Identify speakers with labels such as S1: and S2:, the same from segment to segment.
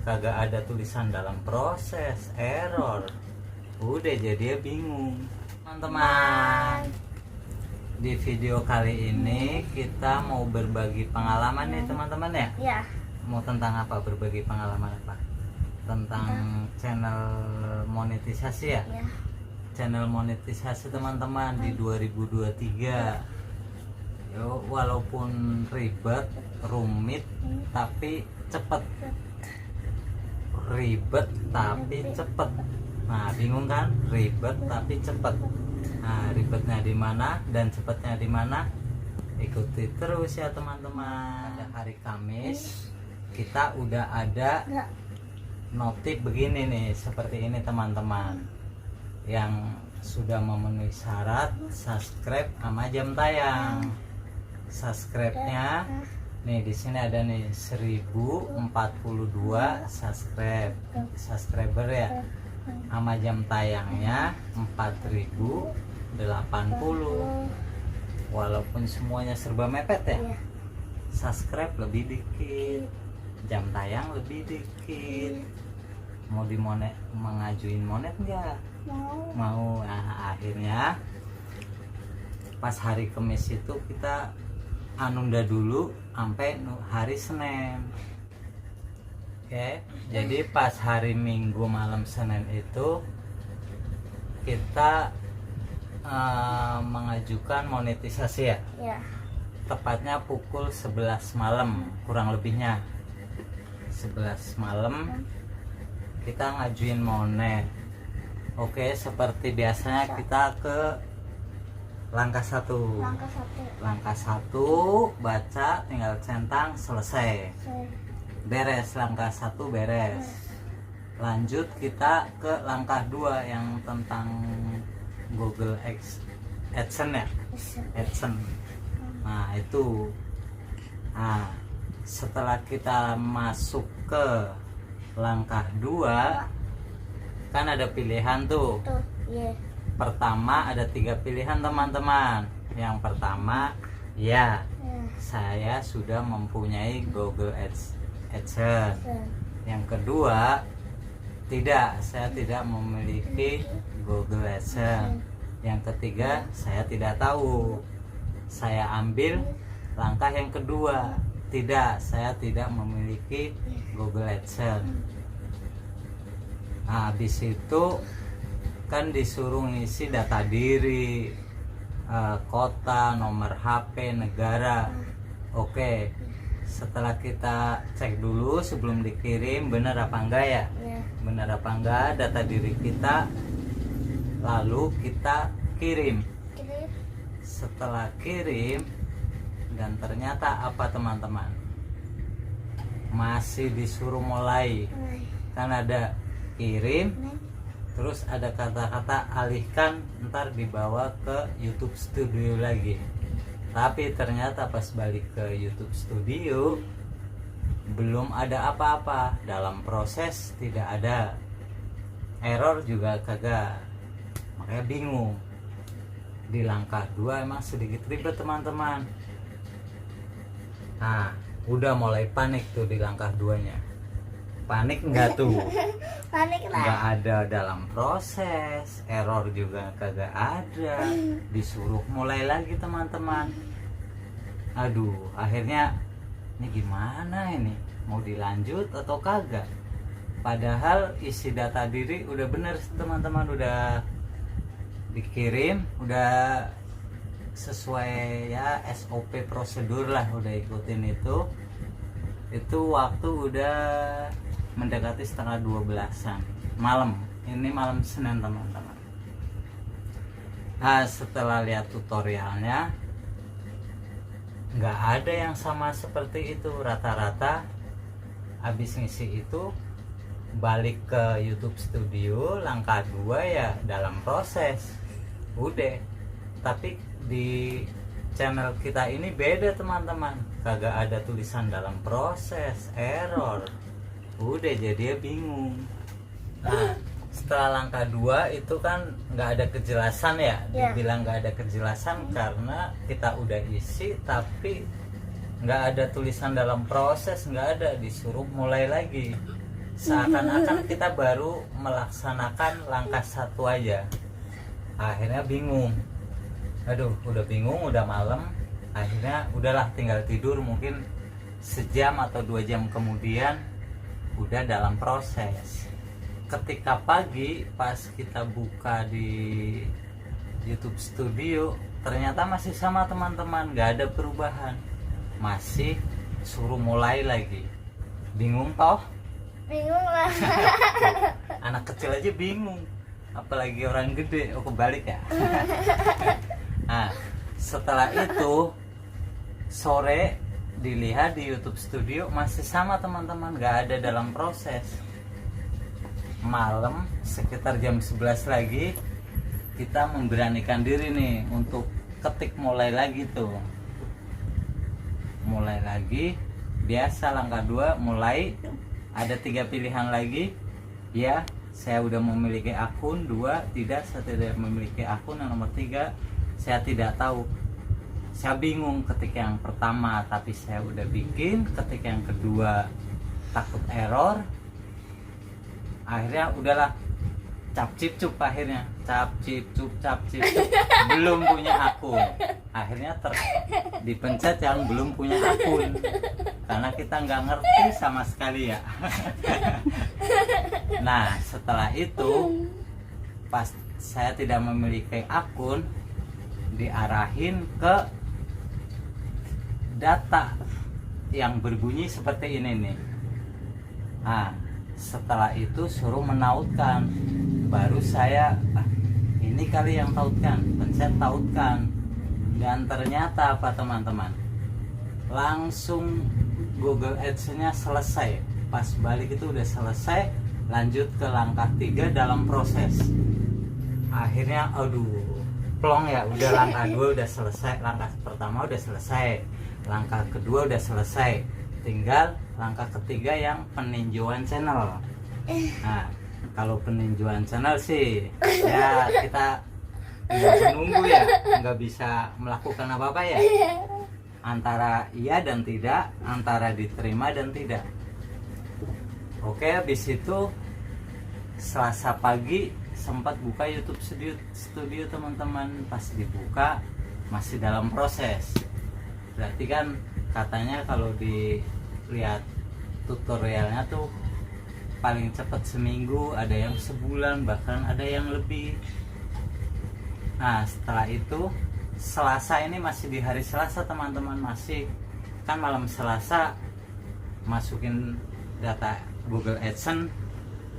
S1: kagak ada tulisan dalam proses, error. Udah jadi dia bingung. Teman-teman, di video kali ini kita mau berbagi pengalaman nih teman-teman ya.
S2: Iya.
S1: Mau tentang apa? Berbagi pengalaman apa? Tentang channel monetisasi ya?
S2: Iya.
S1: Channel monetisasi teman-teman di 2023. Yo, walaupun ribet, rumit, tapi cepet. Ribet tapi cepet. Nah, bingung kan? Ribet tapi cepet. Nah, ribetnya di mana dan cepetnya di mana? Ikuti terus ya teman-teman. Pada hari Kamis kita udah ada notif begini nih, seperti ini teman-teman. Yang sudah memenuhi syarat subscribe sama jam tayang. Subscribe-nya nih di sini ada nih 1042 subscriber ya. Sama jam tayangnya 4080. Walaupun semuanya serba mepet ya. Subscribe lebih dikit, jam tayang lebih dikit. Mau mengajuin monet enggak? Mau. Nah, akhirnya pas hari Kamis itu kita nunda dulu sampai hari Senin. Oke, jadi pas hari Minggu malam Senin itu kita mengajukan monetisasi ya.
S2: Iya.
S1: Tepatnya pukul 11 malam kurang lebihnya. 11 malam kita ngajuin monet. Oke, seperti biasanya kita ke langkah 1. Langkah 1 baca, tinggal centang, selesai. Beres, langkah 1 beres. Lanjut kita ke langkah 2 yang tentang Google AdSense ya. AdSense. Nah, itu. Nah, setelah kita masuk ke langkah 2 kan ada pilihan tuh. Pertama ada 3 pilihan teman-teman. Yang pertama, ya, saya sudah mempunyai Google AdSense. Yang kedua, tidak, saya tidak memiliki Google AdSense. Yang ketiga, saya tidak tahu. Saya ambil langkah yang kedua, tidak, saya tidak memiliki Google AdSense. Nah, habis itu kan disuruh ngisi data diri, kota, nomor HP, negara. Oke, setelah kita cek dulu sebelum dikirim benar apa enggak ya. Benar apa enggak data diri kita, lalu kita kirim. Setelah kirim, dan ternyata apa teman-teman, masih disuruh mulai. Kan ada kirim, terus ada kata-kata alihkan, ntar dibawa ke YouTube Studio lagi. Tapi ternyata pas balik ke YouTube Studio belum ada apa-apa. Dalam proses tidak ada, error juga kagak. Makanya bingung. Di langkah 2 emang sedikit ribet teman-teman. Nah, udah mulai panik tuh di langkah 2-nya. Panik enggak tuh?
S2: Panik lah.
S1: Enggak ada dalam proses, error juga kagak ada. Disuruh mulai lagi teman-teman. Aduh, akhirnya ini gimana ini? Mau dilanjut atau kagak? Padahal isi data diri udah bener teman-teman, udah dikirim, udah sesuai ya SOP prosedur lah, udah ikutin itu. Itu waktu udah mendekati setengah 12-an malam. Ini malam Senin teman-teman. Nah, setelah lihat tutorialnya nggak ada yang sama seperti itu. Rata-rata habis ngisi itu balik ke YouTube Studio, langkah 2 ya dalam proses. Udah. Tapi di channel kita ini beda teman-teman, kagak ada tulisan dalam proses, error. Udah jadi dia bingung. Nah, setelah langkah 2 itu kan nggak ada kejelasan ya. Dibilang nggak ada kejelasan karena kita udah isi tapi nggak ada tulisan dalam proses, nggak ada, disuruh mulai lagi. seakan-akan kita baru melaksanakan langkah satu aja. Akhirnya bingung, aduh udah bingung, udah malam. Akhirnya udahlah tinggal tidur, mungkin sejam atau 2 jam kemudian udah dalam proses. Ketika pagi pas kita buka di YouTube Studio, ternyata masih sama teman-teman, gak ada perubahan, masih suruh mulai lagi. Bingung toh?
S2: Bingung lah.
S1: Anak kecil aja bingung, apalagi orang gede. Oh kebalik ya. Nah setelah itu sore dilihat di YouTube Studio masih sama teman-teman, gak ada dalam proses. Malam sekitar jam 11 lagi kita memberanikan diri nih untuk ketik mulai lagi tuh. Mulai lagi, biasa langkah 2 mulai. Ada 3 pilihan lagi. Ya, saya udah memiliki akun. 2, tidak, saya tidak memiliki akun. Yang nomor 3, saya tidak tahu. Saya bingung ketik yang pertama, tapi saya udah bikin. Ketik yang kedua takut error. Akhirnya udahlah, cap cip cup, akhirnya cap cip cup belum punya akun. Akhirnya dipencet yang belum punya akun, karena kita nggak ngerti sama sekali ya. Nah setelah itu, pas saya tidak memiliki akun, diarahin ke data yang berbunyi seperti ini nih. Nah setelah itu suruh menautkan. Baru saya ini kali yang tautkan, pencet tautkan. Dan ternyata apa teman-teman, langsung Google Ads-nya selesai. Pas balik itu udah selesai. Lanjut ke langkah 3 dalam proses. Akhirnya aduh plong ya, udah langkah 2 udah selesai. Langkah pertama udah selesai, langkah kedua udah selesai, tinggal langkah ketiga yang peninjauan channel. Nah kalau peninjauan channel sih ya kita tinggal menunggu ya, nggak bisa melakukan apa-apa ya, antara iya dan tidak, antara diterima dan tidak. Oke, habis itu Selasa pagi sempat buka YouTube Studio teman-teman. Pas dibuka masih dalam proses. Berarti kan katanya kalau dilihat tutorialnya tuh paling cepat seminggu, ada yang sebulan, bahkan ada yang lebih. Nah setelah itu Selasa ini masih di hari Selasa teman-teman, masih kan malam Selasa masukin data Google AdSense,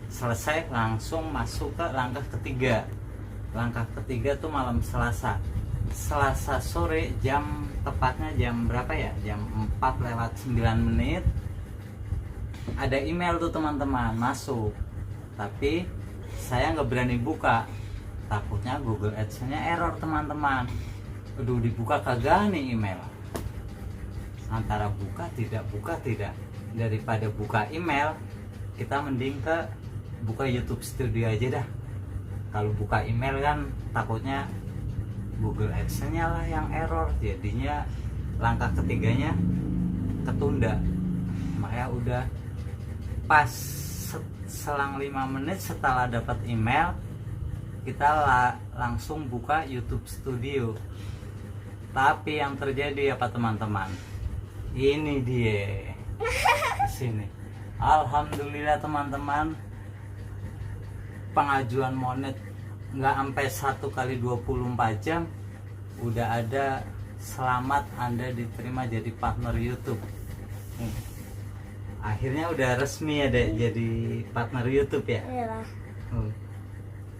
S1: selesai langsung masuk ke langkah ketiga. Langkah ketiga tuh malam Selasa sore, jam tepatnya jam berapa ya, jam 4:09 ada email tuh teman-teman masuk, tapi saya nggak berani buka, takutnya Google Ads-nya error teman-teman. Aduh dibuka kagak nih email, antara buka tidak, daripada buka email kita mending ke buka YouTube Studio aja dah. Kalau buka email kan takutnya Google Ads-nya lah yang error, jadinya langkah ketiganya ketunda. Makanya udah pas selang 5 menit setelah dapat email, kita langsung buka YouTube Studio. Tapi yang terjadi apa teman-teman? Ini dia di sini. Alhamdulillah teman-teman, pengajuan monet nggak sampai 1 kali 24 jam udah ada selamat Anda diterima jadi partner YouTube. Akhirnya udah resmi ya deh jadi partner YouTube ya.
S2: Iyalah.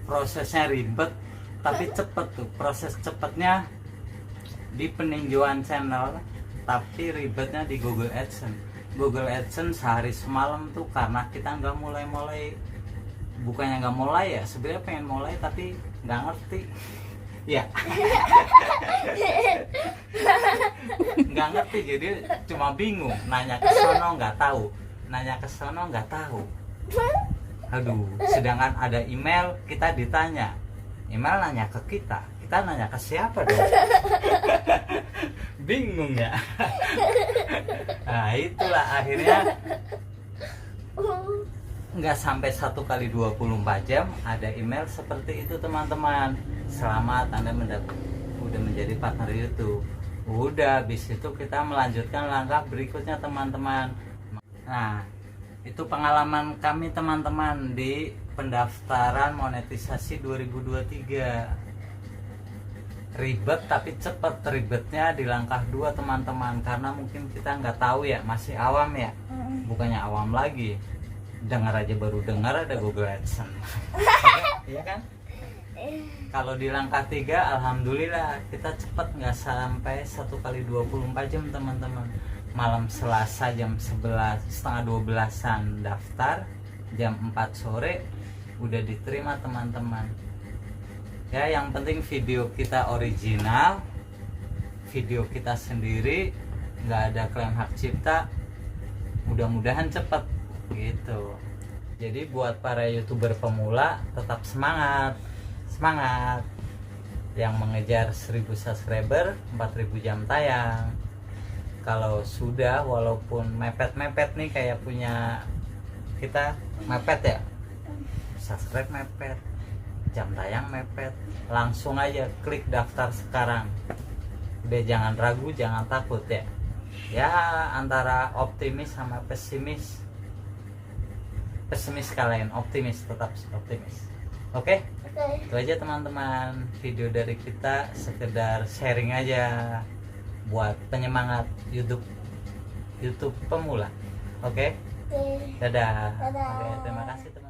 S1: Prosesnya ribet tapi cepet tuh. Proses cepetnya di peninjauan channel, tapi ribetnya di Google AdSense. Google AdSense sehari semalam tuh karena kita nggak mulai. Bukannya nggak mulai ya, sebenarnya pengen mulai tapi nggak ngerti ya. Nggak ngerti, jadi cuma bingung, nanya ke sono nggak tahu, nanya ke sono nggak tahu. Aduh, sedangkan ada email kita ditanya, email nanya ke kita nanya ke siapa dong? Bingung ya. Nah itulah akhirnya nggak sampai 1 kali 24 jam ada email seperti itu teman-teman. Selamat Anda udah menjadi partner YouTube. Udah, habis itu kita melanjutkan langkah berikutnya teman-teman. Nah, itu pengalaman kami teman-teman di pendaftaran monetisasi 2023. Ribet tapi cepet. Ribetnya di langkah 2 teman-teman, karena mungkin kita nggak tahu ya, masih awam ya. Bukannya awam lagi, dengar aja baru dengar ada Google AdSense. Iya kan? Kalau di langkah 3 alhamdulillah kita cepet, nggak sampai 1 kali 24 jam teman-teman. Malam Selasa jam 11, setengah 12-an daftar, jam 4 sore udah diterima teman-teman. Ya, yang penting video kita original, video kita sendiri, nggak ada klaim hak cipta. Mudah-mudahan cepet gitu. Jadi buat para YouTuber pemula tetap semangat yang mengejar 1000 subscriber, 4000 jam tayang. Kalau sudah, walaupun mepet-mepet nih kayak punya kita mepet ya, subscribe mepet, jam tayang mepet, langsung aja klik daftar sekarang. Udah, jangan ragu, jangan takut ya. Ya, antara optimis sama pesimis kalian, optimis, tetap optimis. Oke? Itu aja teman-teman, video dari kita sekedar sharing aja buat penyemangat YouTube pemula. Oke? Dadah. Oke, terima kasih teman.